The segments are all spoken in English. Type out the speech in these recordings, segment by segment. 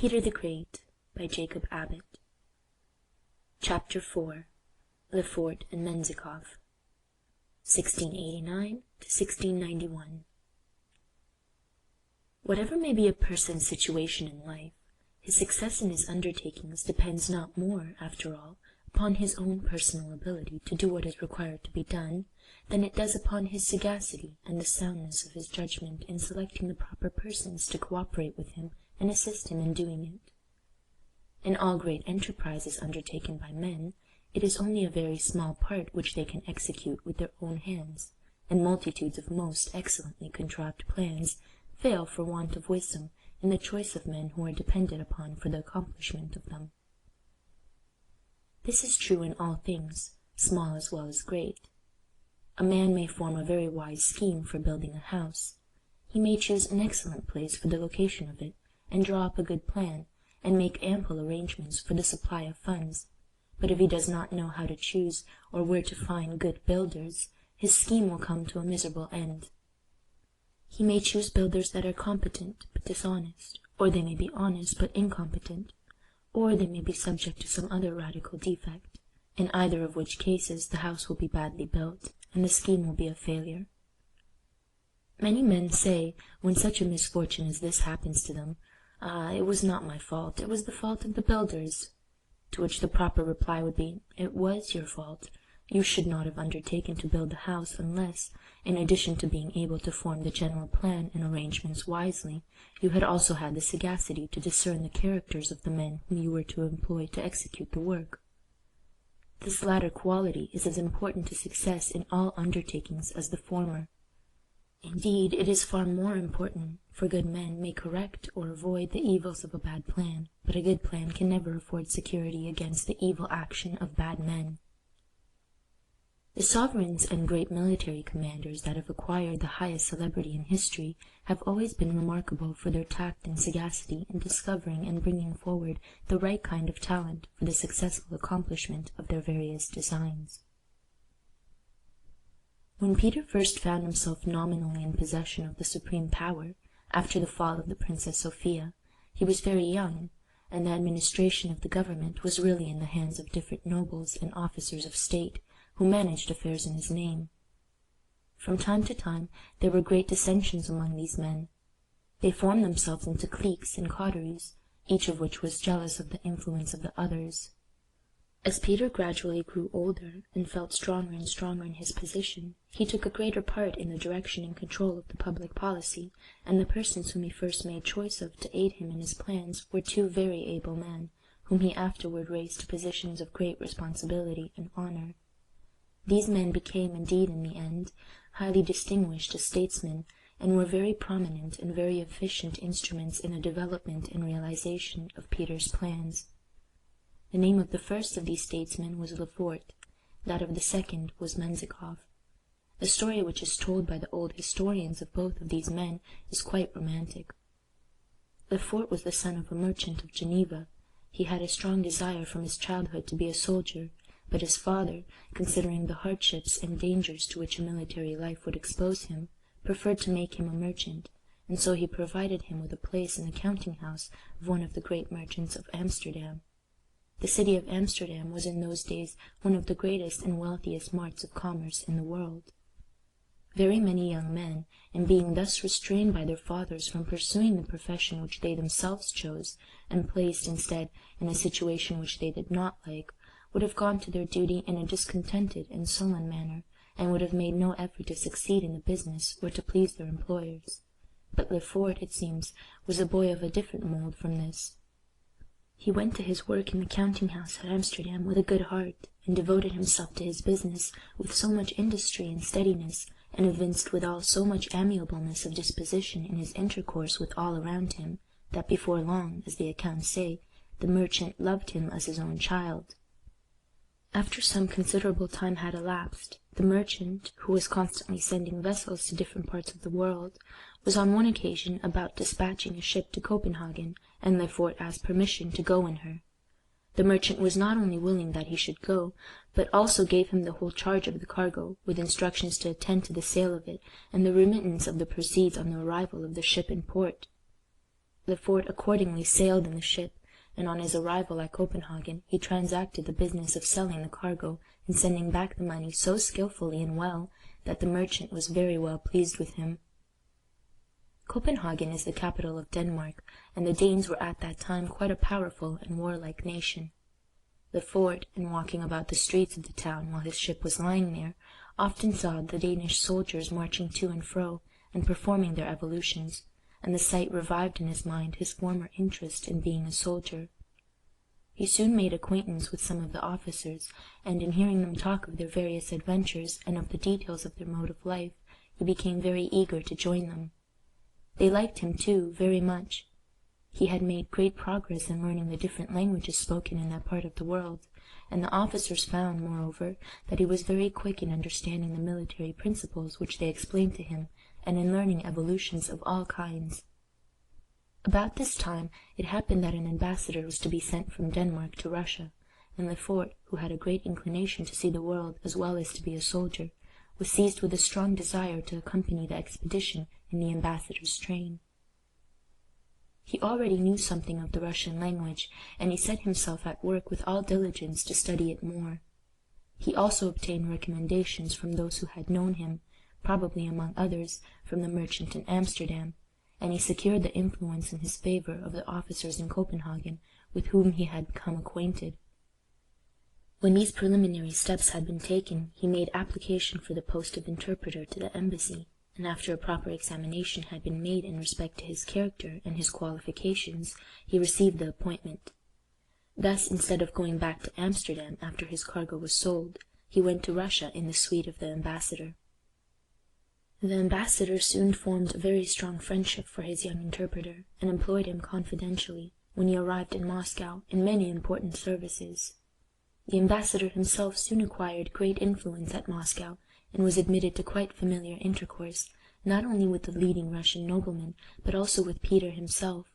Peter the Great by Jacob Abbott. Chapter 4. Le Fort and Menzikov, 1689 to 1691. Whatever may be a person's situation in life, his success in his undertakings depends not more, after all, upon his own personal ability to do what is required to be done, than it does upon his sagacity and the soundness of his judgment in selecting the proper persons to cooperate with him and assist him in doing it. In all great enterprises undertaken by men, it is only a very small part which they can execute with their own hands, and multitudes of most excellently contrived plans fail for want of wisdom in the choice of men who are depended upon for the accomplishment of them. This is true in all things, small as well as great. A man may form a very wise scheme for building a house. He may choose an excellent place for the location of it, and draw up a good plan, and make ample arrangements for the supply of funds. But if he does not know how to choose or where to find good builders, his scheme will come to a miserable end. He may choose builders that are competent but dishonest, or they may be honest but incompetent, or they may be subject to some other radical defect, in either of which cases the house will be badly built, and the scheme will be a failure. Many men say, when such a misfortune as this happens to them, it was not my fault, it was the fault of the builders. To which the proper reply would be, it was your fault. You should not have undertaken to build a house unless, in addition to being able to form the general plan and arrangements wisely, you had also had the sagacity to discern the characters of the men whom you were to employ to execute the work. This latter quality is as important to success in all undertakings as the former. Indeed, it is far more important, for good men may correct or avoid the evils of a bad plan, but a good plan can never afford security against the evil action of bad men. The sovereigns and great military commanders that have acquired the highest celebrity in history have always been remarkable for their tact and sagacity in discovering and bringing forward the right kind of talent for the successful accomplishment of their various designs. When Peter first found himself nominally in possession of the supreme power, after the fall of the Princess Sophia, he was very young, and the administration of the government was really in the hands of different nobles and officers of state, who managed affairs in his name. From time to time there were great dissensions among these men. They formed themselves into cliques and coteries, each of which was jealous of the influence of the others. As Peter gradually grew older, and felt stronger and stronger in his position, he took a greater part in the direction and control of the public policy, and the persons whom he first made choice of to aid him in his plans were two very able men, whom he afterward raised to positions of great responsibility and honor. These men became, indeed, in the end, highly distinguished as statesmen, and were very prominent and very efficient instruments in the development and realization of Peter's plans. The name of the first of these statesmen was Le Fort, that of the second was Menzikov. The story which is told by the old historians of both of these men is quite romantic. Le Fort was the son of a merchant of Geneva. He had a strong desire from his childhood to be a soldier, but his father, considering the hardships and dangers to which a military life would expose him, preferred to make him a merchant, and so he provided him with a place in the counting-house of one of the great merchants of Amsterdam. The city of Amsterdam was in those days one of the greatest and wealthiest marts of commerce in the world. Very many young men, in being thus restrained by their fathers from pursuing the profession which they themselves chose, and placed instead in a situation which they did not like, would have gone to their duty in a discontented and sullen manner, and would have made no effort to succeed in the business or to please their employers. But Le Fort, it seems, was a boy of a different mould from this. He went to his work in the counting-house at Amsterdam with a good heart, and devoted himself to his business with so much industry and steadiness, and evinced withal so much amiableness of disposition in his intercourse with all around him, that before long, as the accounts say, the merchant loved him as his own child. After some considerable time had elapsed, the merchant, who was constantly sending vessels to different parts of the world, was on one occasion about dispatching a ship to Copenhagen, and Le Fort asked permission to go in her. The merchant was not only willing that he should go, but also gave him the whole charge of the cargo, with instructions to attend to the sale of it, and the remittance of the proceeds on the arrival of the ship in port. Le Fort accordingly sailed in the ship, and on his arrival at Copenhagen he transacted the business of selling the cargo and sending back the money so skillfully and well that the merchant was very well pleased with him. Copenhagen is the capital of Denmark, and the Danes were at that time quite a powerful and warlike nation. Le Fort, in walking about the streets of the town while his ship was lying there, often saw the Danish soldiers marching to and fro and performing their evolutions, and the sight revived in his mind his former interest in being a soldier. He soon made acquaintance with some of the officers, and in hearing them talk of their various adventures and of the details of their mode of life, he became very eager to join them. They liked him, too, very much. He had made great progress in learning the different languages spoken in that part of the world, and the officers found, moreover, that he was very quick in understanding the military principles which they explained to him, and in learning evolutions of all kinds. About this time it happened that an ambassador was to be sent from Denmark to Russia, and Le Fort, who had a great inclination to see the world as well as to be a soldier, was seized with a strong desire to accompany the expedition in the ambassador's train. He already knew something of the Russian language, and he set himself at work with all diligence to study it more. He also obtained recommendations from those who had known him, probably among others from the merchant in Amsterdam, and he secured the influence in his favour of the officers in Copenhagen with whom he had become acquainted. When these preliminary steps had been taken, he made application for the post of interpreter to the embassy, and after a proper examination had been made in respect to his character and his qualifications, he received the appointment. Thus, instead of going back to Amsterdam after his cargo was sold, he went to Russia in the suite of the ambassador. The ambassador soon formed a very strong friendship for his young interpreter, and employed him confidentially, when he arrived in Moscow, in many important services. The ambassador himself soon acquired great influence at Moscow, and was admitted to quite familiar intercourse, not only with the leading Russian noblemen, but also with Peter himself.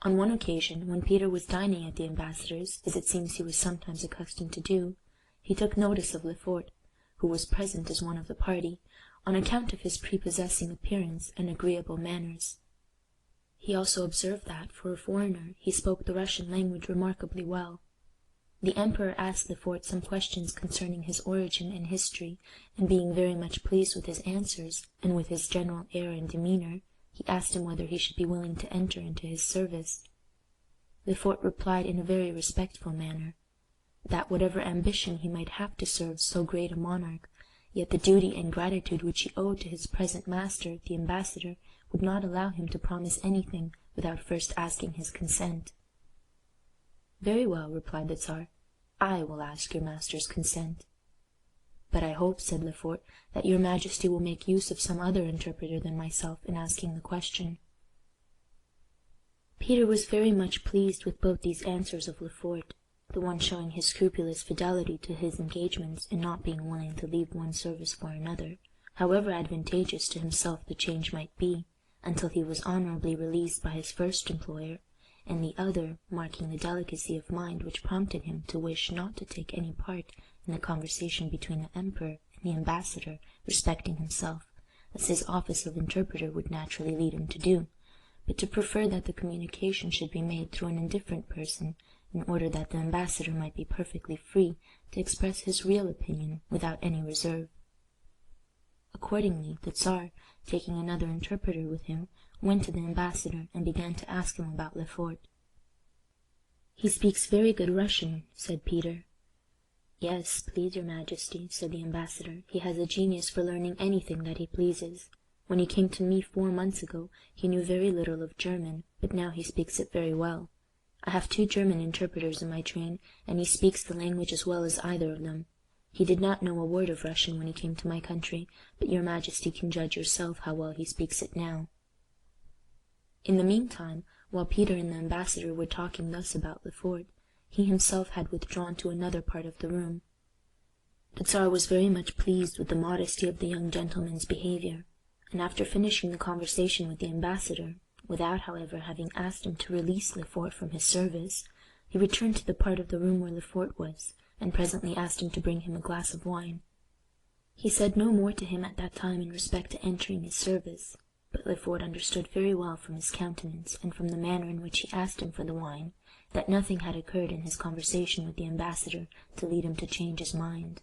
On one occasion, when Peter was dining at the ambassador's, as it seems he was sometimes accustomed to do, he took notice of Le Fort, who was present as one of the party, on account of his prepossessing appearance and agreeable manners. He also observed that, for a foreigner, he spoke the Russian language remarkably well. The emperor asked Le Fort some questions concerning his origin and history, and being very much pleased with his answers, and with his general air and demeanour, he asked him whether he should be willing to enter into his service. Le Fort replied in a very respectful manner, that whatever ambition he might have to serve so great a monarch, yet the duty and gratitude which he owed to his present master, the ambassador, would not allow him to promise anything without first asking his consent. "Very well," replied the Tsar, "I will ask your master's consent." "But I hope," said Le Fort, "that your majesty will make use of some other interpreter than myself in asking the question." Peter was very much pleased with both these answers of Le Fort, the one showing his scrupulous fidelity to his engagements and not being willing to leave one service for another, however advantageous to himself the change might be, until he was honourably released by his first employer, and the other marking the delicacy of mind which prompted him to wish not to take any part in the conversation between the emperor and the ambassador respecting himself, as his office of interpreter would naturally lead him to do, but to prefer that the communication should be made through an indifferent person, in order that the ambassador might be perfectly free to express his real opinion without any reserve. Accordingly, the Tsar, taking another interpreter with him, went to the ambassador and began to ask him about Le Fort. "He speaks very good Russian," said Peter. "Yes, please your majesty," said the ambassador. "He has a genius for learning anything that he pleases. When he came to me 4 months ago, he knew very little of German, but now he speaks it very well. I have 2 German interpreters in my train, and he speaks the language as well as either of them. He did not know a word of Russian when he came to my country, but your majesty can judge yourself how well he speaks it now." In the meantime, while Peter and the ambassador were talking thus about Le Fort, he himself had withdrawn to another part of the room. The Tsar was very much pleased with the modesty of the young gentleman's behaviour, and after finishing the conversation with the ambassador, without, however, having asked him to release Le Fort from his service, he returned to the part of the room where Le Fort was, and presently asked him to bring him a glass of wine. He said no more to him at that time in respect to entering his service, but Le Fort understood very well from his countenance, and from the manner in which he asked him for the wine, that nothing had occurred in his conversation with the ambassador to lead him to change his mind.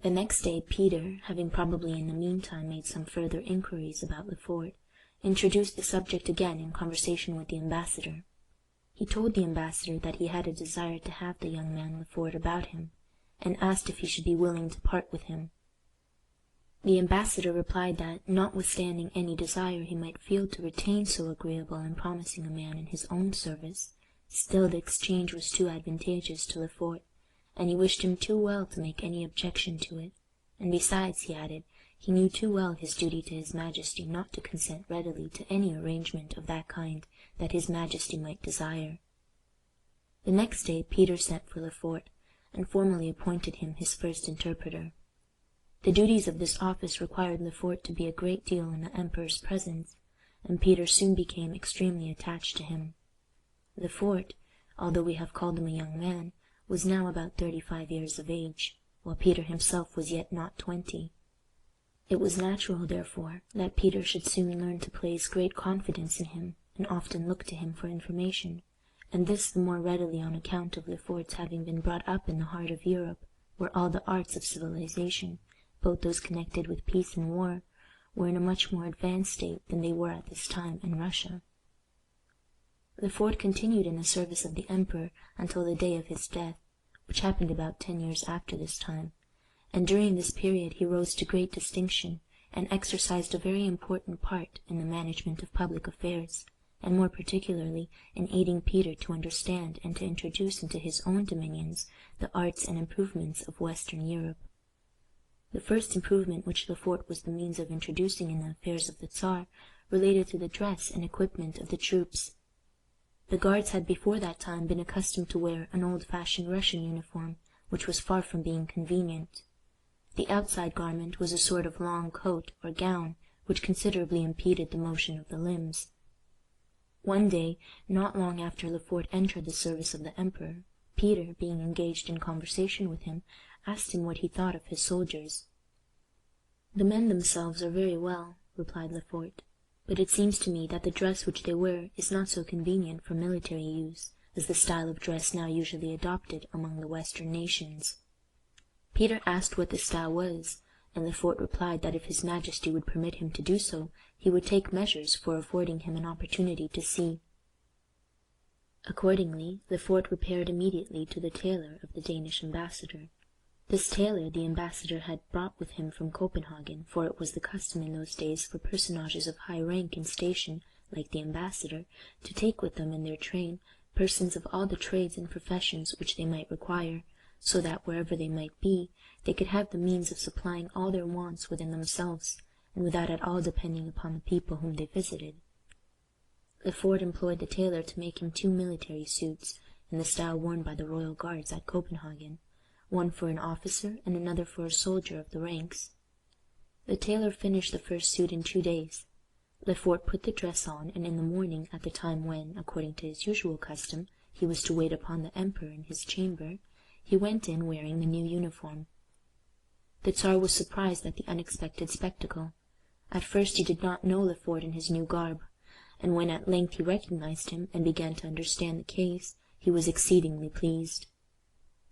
The next day Peter, having probably in the meantime made some further inquiries about Le Fort, introduced the subject again in conversation with the ambassador. He told the ambassador that he had a desire to have the young man Le Fort about him, and asked if he should be willing to part with him. The ambassador replied that, notwithstanding any desire he might feel to retain so agreeable and promising a man in his own service, still the exchange was too advantageous to Le Fort, and he wished him too well to make any objection to it, and besides, he added, he knew too well his duty to his Majesty not to consent readily to any arrangement of that kind that his Majesty might desire. The next day Peter sent for Le Fort, and formally appointed him his first interpreter. The duties of this office required Le Fort to be a great deal in the emperor's presence, and Peter soon became extremely attached to him. Le Fort, although we have called him a young man, was now about 35 years of age, while Peter himself was yet not 20. It was natural, therefore, that Peter should soon learn to place great confidence in him, and often look to him for information, and this the more readily on account of Le Fort's having been brought up in the heart of Europe, where all the arts of civilization, both those connected with peace and war, were in a much more advanced state than they were at this time in Russia. Le Fort continued in the service of the emperor until the day of his death, which happened about 10 years after this time, and during this period he rose to great distinction, and exercised a very important part in the management of public affairs, and more particularly in aiding Peter to understand and to introduce into his own dominions the arts and improvements of Western Europe. The first improvement which Le Fort was the means of introducing in the affairs of the Tsar related to the dress and equipment of the troops. The guards had before that time been accustomed to wear an old-fashioned Russian uniform, which was far from being convenient. The outside garment was a sort of long coat or gown, which considerably impeded the motion of the limbs. One day, not long after Le Fort entered the service of the emperor, Peter, being engaged in conversation with him, asked him what he thought of his soldiers. "The men themselves are very well," replied Le Fort, "but it seems to me that the dress which they wear is not so convenient for military use as the style of dress now usually adopted among the Western nations." Peter asked what the style was, and Le Fort replied that if his Majesty would permit him to do so, he would take measures for affording him an opportunity to see. Accordingly, Le Fort repaired immediately to the tailor of the Danish ambassador. This tailor the ambassador had brought with him from Copenhagen, for it was the custom in those days for personages of high rank and station, like the ambassador, to take with them in their train persons of all the trades and professions which they might require, so that wherever they might be, they could have the means of supplying all their wants within themselves, and without at all depending upon the people whom they visited. Le Fort employed the tailor to make him 2 military suits, in the style worn by the royal guards at Copenhagen, one for an officer and another for a soldier of the ranks. The tailor finished the first suit in 2 days. Le Fort put the dress on, and in the morning, at the time when, according to his usual custom, he was to wait upon the emperor in his chamber, he went in wearing the new uniform. The Tsar was surprised at the unexpected spectacle. At first he did not know Le Fort in his new garb, and when at length he recognized him and began to understand the case, he was exceedingly pleased.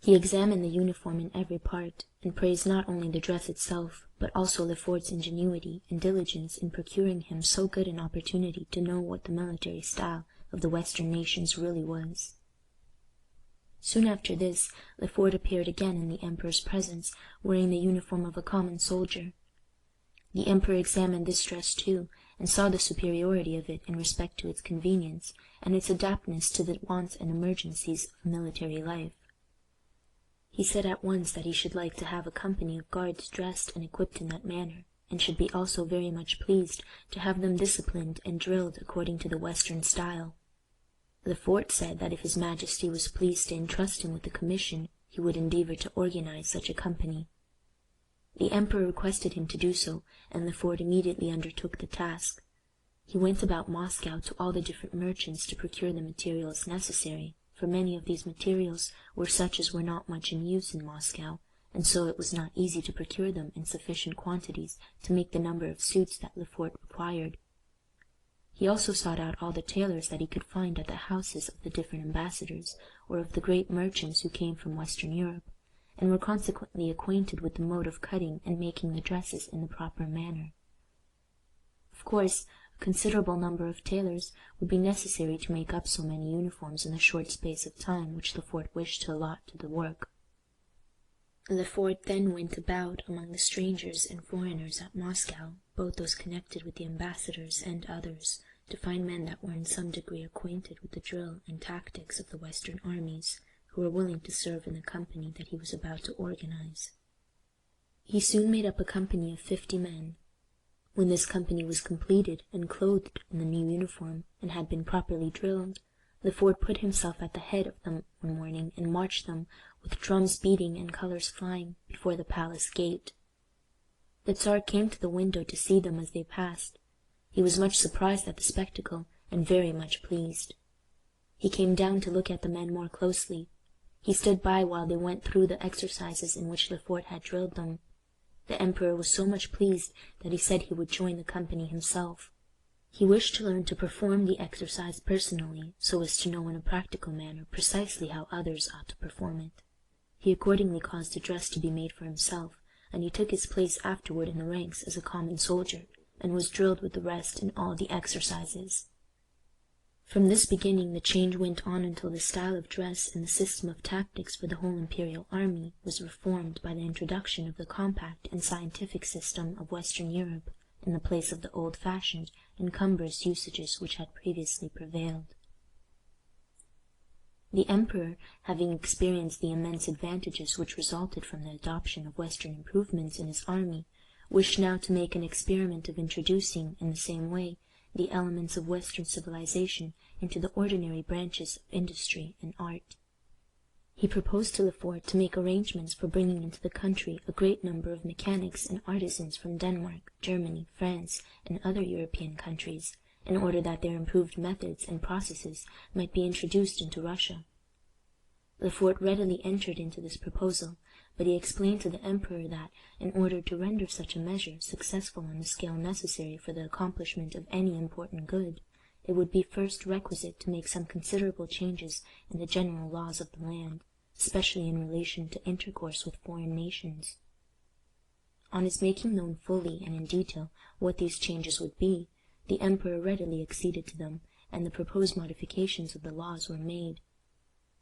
He examined the uniform in every part, and praised not only the dress itself, but also Le Fort's ingenuity and diligence in procuring him so good an opportunity to know what the military style of the Western nations really was. Soon after this, Le Fort appeared again in the emperor's presence, wearing the uniform of a common soldier. The emperor examined this dress too, and saw the superiority of it in respect to its convenience, and its adaptedness to the wants and emergencies of military life. He said at once that he should like to have a company of guards dressed and equipped in that manner, and should be also very much pleased to have them disciplined and drilled according to the Western style. Le Fort said that if his Majesty was pleased to entrust him with the commission, he would endeavour to organize such a company. The emperor requested him to do so, and Le Fort immediately undertook the task. He went about Moscow to all the different merchants to procure the materials necessary, for many of these materials were such as were not much in use in Moscow, and so it was not easy to procure them in sufficient quantities to make the number of suits that Le Fort required. He also sought out all the tailors that he could find at the houses of the different ambassadors, or of the great merchants who came from Western Europe, and were consequently acquainted with the mode of cutting and making the dresses in the proper manner. Of course, a considerable number of tailors would be necessary to make up so many uniforms in the short space of time which Le Fort wished to allot to the work. Le Fort then went about among the strangers and foreigners at Moscow, both those connected with the ambassadors and others, to find men that were in some degree acquainted with the drill and tactics of the Western armies, who were willing to serve in the company that he was about to organize. He soon made up a company of 50 men. When this company was completed and clothed in the new uniform, and had been properly drilled, Le Fort put himself at the head of them one morning and marched them, with drums beating and colors flying, before the palace gate. The Tsar came to the window to see them as they passed. He was much surprised at the spectacle, and very much pleased. He came down to look at the men more closely. He stood by while they went through the exercises in which Le Fort had drilled them. The emperor was so much pleased that he said he would join the company himself. He wished to learn to perform the exercise personally, so as to know in a practical manner precisely how others ought to perform it. He accordingly caused a dress to be made for himself, and he took his place afterward in the ranks as a common soldier, and was drilled with the rest in all the exercises. From this beginning the change went on until the style of dress and the system of tactics for the whole imperial army was reformed by the introduction of the compact and scientific system of Western Europe, in the place of the old-fashioned and cumbrous usages which had previously prevailed. The emperor, having experienced the immense advantages which resulted from the adoption of Western improvements in his army, wished now to make an experiment of introducing, in the same way, the elements of Western civilization into the ordinary branches of industry and art. He proposed to Le Fort to make arrangements for bringing into the country a great number of mechanics and artisans from Denmark, Germany, France, and other European countries, in order that their improved methods and processes might be introduced into Russia. Le Fort readily entered into this proposal, but he explained to the emperor that, in order to render such a measure successful on the scale necessary for the accomplishment of any important good, it would be first requisite to make some considerable changes in the general laws of the land, especially in relation to intercourse with foreign nations. On his making known fully and in detail what these changes would be, the emperor readily acceded to them, and the proposed modifications of the laws were made.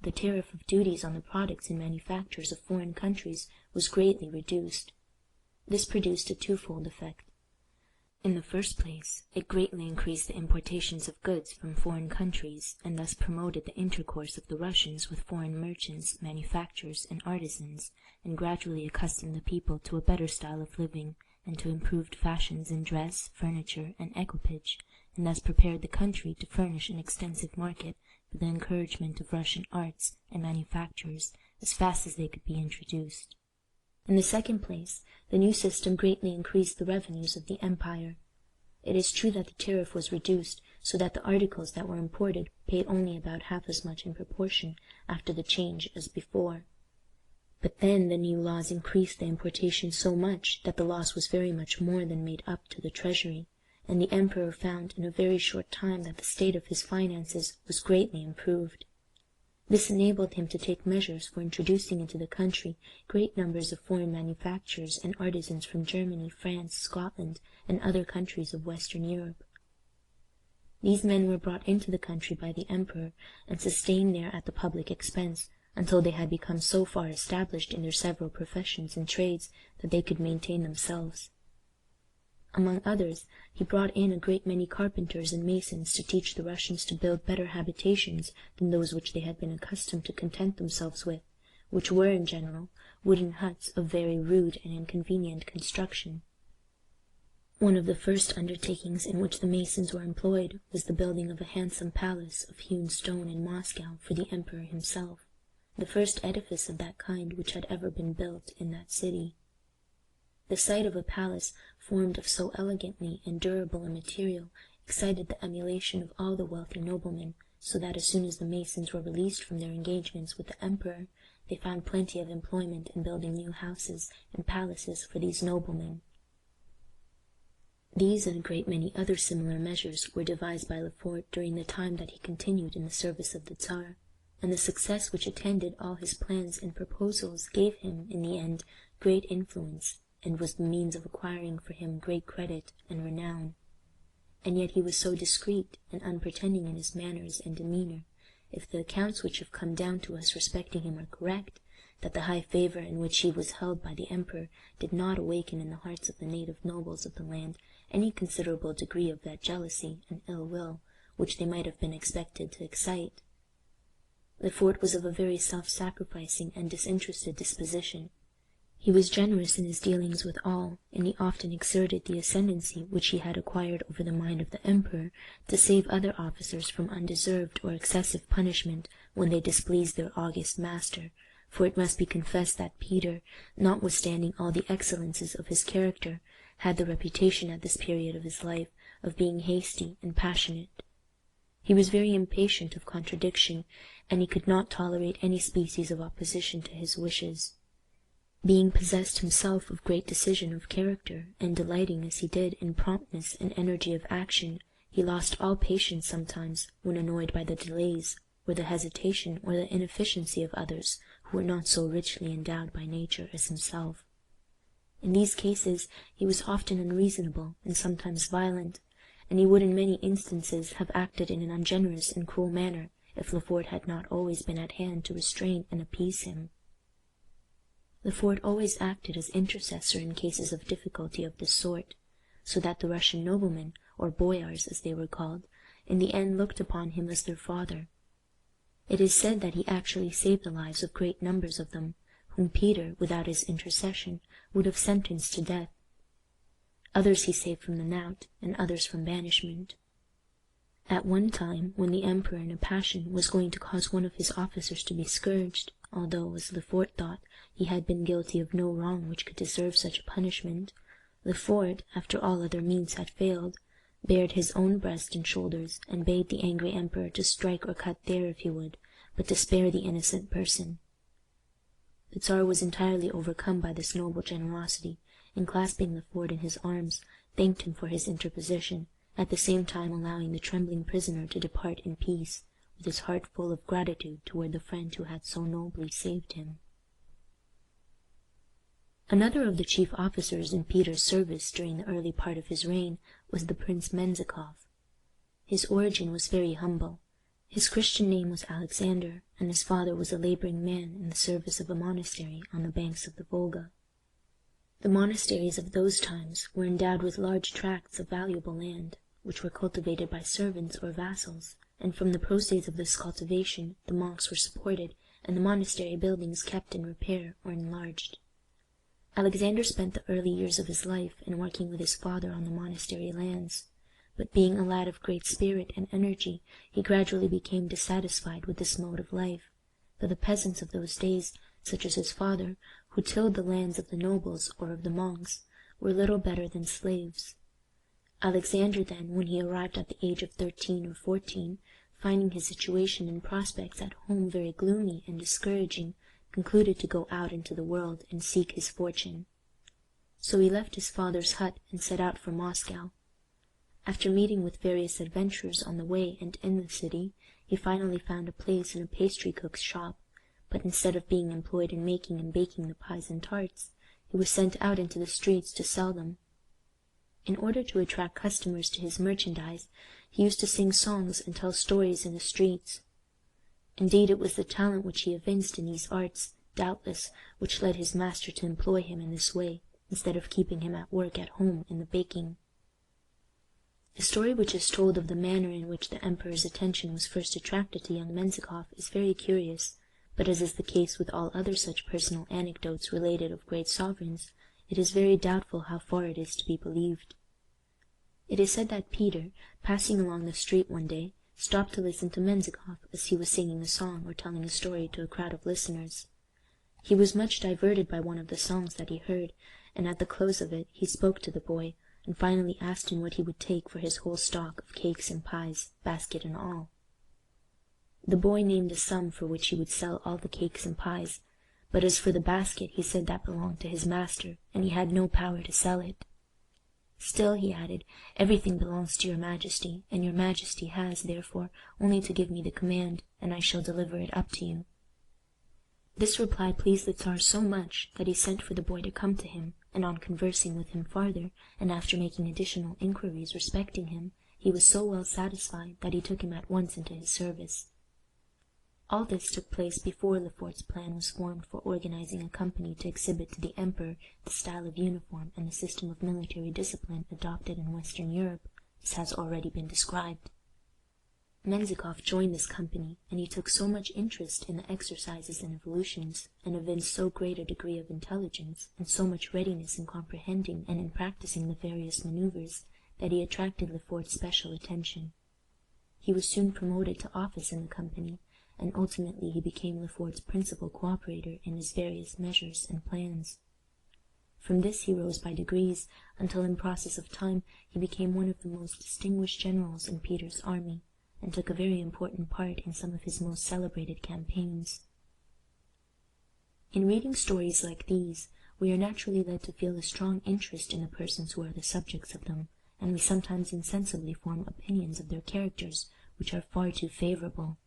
The tariff of duties on the products and manufactures of foreign countries was greatly reduced. This produced a twofold effect. In the first place, it greatly increased the importations of goods from foreign countries, and thus promoted the intercourse of the Russians with foreign merchants, manufacturers, and artisans, and gradually accustomed the people to a better style of living, and to improved fashions in dress, furniture, and equipage, and thus prepared the country to furnish an extensive market for the encouragement of Russian arts and manufactures as fast as they could be introduced. In the second place, the new system greatly increased the revenues of the empire. It is true that the tariff was reduced, so that the articles that were imported paid only about half as much in proportion after the change as before. But then the new laws increased the importation so much that the loss was very much more than made up to the treasury, and the emperor found in a very short time that the state of his finances was greatly improved. This enabled him to take measures for introducing into the country great numbers of foreign manufacturers and artisans from Germany, France, Scotland, and other countries of Western Europe. These men were brought into the country by the emperor, and sustained there at the public expense, until they had become so far established in their several professions and trades that they could maintain themselves. Among others, he brought in a great many carpenters and masons to teach the Russians to build better habitations than those which they had been accustomed to content themselves with, which were, in general, wooden huts of very rude and inconvenient construction. One of the first undertakings in which the masons were employed was the building of a handsome palace of hewn stone in Moscow for the emperor himself, the first edifice of that kind which had ever been built in that city. The sight of a palace formed of so elegantly and durable a material excited the emulation of all the wealthy noblemen, so that as soon as the masons were released from their engagements with the emperor, they found plenty of employment in building new houses and palaces for these noblemen. These and a great many other similar measures were devised by Lefort during the time that he continued in the service of the Tsar, and the success which attended all his plans and proposals gave him, in the end, great influence, and was the means of acquiring for him great credit and renown. And yet he was so discreet and unpretending in his manners and demeanour, if the accounts which have come down to us respecting him are correct, that the high favour in which he was held by the emperor did not awaken in the hearts of the native nobles of the land any considerable degree of that jealousy and ill will which they might have been expected to excite. Lefort was of a very self-sacrificing and disinterested disposition. He was generous in his dealings with all, and he often exerted the ascendancy which he had acquired over the mind of the emperor to save other officers from undeserved or excessive punishment when they displeased their august master, for it must be confessed that Peter, notwithstanding all the excellences of his character, had the reputation at this period of his life of being hasty and passionate. He was very impatient of contradiction, and he could not tolerate any species of opposition to his wishes. Being possessed himself of great decision of character, and delighting as he did in promptness and energy of action, he lost all patience sometimes when annoyed by the delays, or the hesitation, or the inefficiency of others who were not so richly endowed by nature as himself. In these cases he was often unreasonable and sometimes violent, and he would in many instances have acted in an ungenerous and cruel manner if Lefort had not always been at hand to restrain and appease him. Lefort always acted as intercessor in cases of difficulty of this sort, so that the Russian noblemen, or boyars as they were called, in the end looked upon him as their father. It is said that he actually saved the lives of great numbers of them, whom Peter, without his intercession, would have sentenced to death. Others he saved from the knout, and others from banishment. At one time, when the emperor in a passion was going to cause one of his officers to be scourged, although, as Lefort thought, he had been guilty of no wrong which could deserve such a punishment, Lefort, after all other means had failed, bared his own breast and shoulders, and bade the angry emperor to strike or cut there if he would, but to spare the innocent person. The Tsar was entirely overcome by this noble generosity, and clasping Lefort in his arms, thanked him for his interposition, at the same time allowing the trembling prisoner to depart in peace, with his heart full of gratitude toward the friend who had so nobly saved him. Another of the chief officers in Peter's service during the early part of his reign was the Prince Menzikoff. His origin was very humble. His Christian name was Alexander, and his father was a laboring man in the service of a monastery on the banks of the Volga. The monasteries of those times were endowed with large tracts of valuable land, which were cultivated by servants or vassals, and from the proceeds of this cultivation the monks were supported, and the monastery buildings kept in repair or enlarged. Alexander spent the early years of his life in working with his father on the monastery lands, but being a lad of great spirit and energy, he gradually became dissatisfied with this mode of life, for the peasants of those days, such as his father, who tilled the lands of the nobles or of the monks, were little better than slaves. Alexander then, when he arrived at the age of 13 or 14, finding his situation and prospects at home very gloomy and discouraging, concluded to go out into the world and seek his fortune. So he left his father's hut and set out for Moscow. After meeting with various adventurers on the way and in the city, he finally found a place in a pastry cook's shop, but instead of being employed in making and baking the pies and tarts, he was sent out into the streets to sell them. In order to attract customers to his merchandise, he used to sing songs and tell stories in the streets. Indeed, it was the talent which he evinced in these arts, doubtless, which led his master to employ him in this way, instead of keeping him at work at home in the baking. The story which is told of the manner in which the emperor's attention was first attracted to young Menzikoff is very curious, but as is the case with all other such personal anecdotes related of great sovereigns, it is very doubtful how far it is to be believed. It is said that Peter, passing along the street one day, stopped to listen to Menzikoff as he was singing a song or telling a story to a crowd of listeners. He was much diverted by one of the songs that he heard, and at the close of it he spoke to the boy, and finally asked him what he would take for his whole stock of cakes and pies, basket and all. The boy named a sum for which he would sell all the cakes and pies, but as for the basket, he said that belonged to his master, and he had no power to sell it. Still, he added, everything belongs to your majesty, and your majesty has, therefore, only to give me the command, and I shall deliver it up to you. This reply pleased the Tsar so much that he sent for the boy to come to him, and on conversing with him farther, and after making additional inquiries respecting him, he was so well satisfied that he took him at once into his service. All this took place before Lefort's plan was formed for organizing a company to exhibit to the emperor the style of uniform and the system of military discipline adopted in Western Europe, as has already been described. Menzikoff joined this company, and he took so much interest in the exercises and evolutions, and evinced so great a degree of intelligence, and so much readiness in comprehending and in practicing the various manoeuvres, that he attracted Lefort's special attention. He was soon promoted to office in the company, and ultimately he became Lefort's principal cooperator in his various measures and plans. From this he rose by degrees, until in process of time he became one of the most distinguished generals in Peter's army, and took a very important part in some of his most celebrated campaigns. In reading stories like these, we are naturally led to feel a strong interest in the persons who are the subjects of them, and we sometimes insensibly form opinions of their characters which are far too favorable.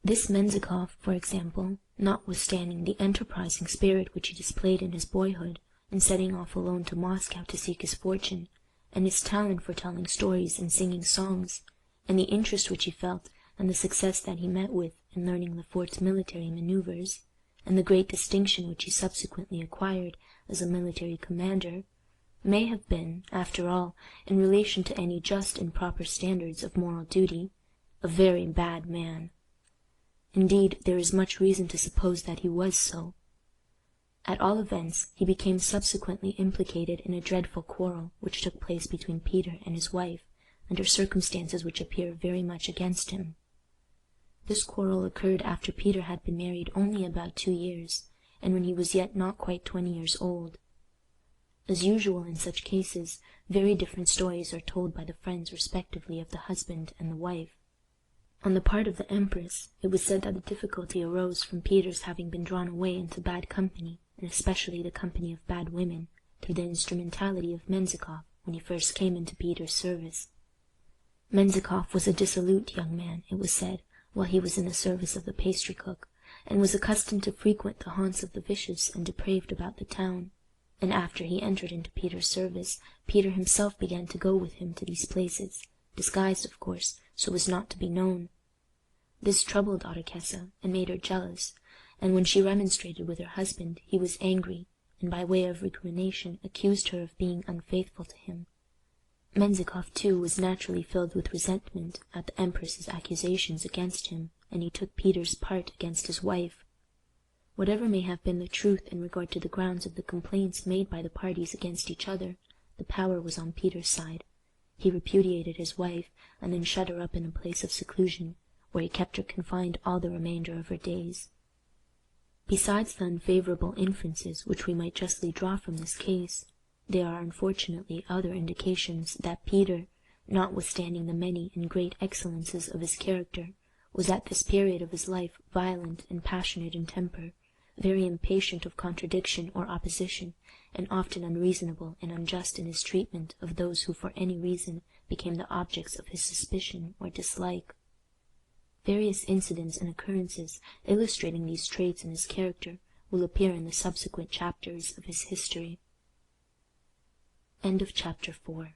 This Menzikoff, for example, notwithstanding the enterprising spirit which he displayed in his boyhood, in setting off alone to Moscow to seek his fortune, and his talent for telling stories and singing songs, and the interest which he felt, and the success that he met with in learning Lefort's military manoeuvres, and the great distinction which he subsequently acquired as a military commander, may have been, after all, in relation to any just and proper standards of moral duty, a very bad man. Indeed, there is much reason to suppose that he was so. At all events, he became subsequently implicated in a dreadful quarrel which took place between Peter and his wife, under circumstances which appear very much against him. This quarrel occurred after Peter had been married only about 2 years, and when he was yet not quite 20 years old. As usual in such cases, very different stories are told by the friends respectively of the husband and the wife. On the part of the empress, it was said that the difficulty arose from Peter's having been drawn away into bad company, and especially the company of bad women, through the instrumentality of Menzikoff when he first came into Peter's service. Menzikoff was a dissolute young man, it was said, while he was in the service of the pastry cook, and was accustomed to frequent the haunts of the vicious and depraved about the town, and after he entered into Peter's service, Peter himself began to go with him to these places, disguised, of course, so as not to be known. This troubled Ottokessa, and made her jealous, and when she remonstrated with her husband, he was angry, and by way of recrimination accused her of being unfaithful to him. Menzikoff, too, was naturally filled with resentment at the empress's accusations against him, and he took Peter's part against his wife. Whatever may have been the truth in regard to the grounds of the complaints made by the parties against each other, the power was on Peter's side. He repudiated his wife, and then shut her up in a place of seclusion, where he kept her confined all the remainder of her days. Besides the unfavourable inferences which we might justly draw from this case, there are unfortunately other indications that Peter, notwithstanding the many and great excellences of his character, was at this period of his life violent and passionate in temper, very impatient of contradiction or opposition, and often unreasonable and unjust in his treatment of those who for any reason became the objects of his suspicion or dislike. Various incidents and occurrences illustrating these traits in his character will appear in the subsequent chapters of his history. End of chapter 4.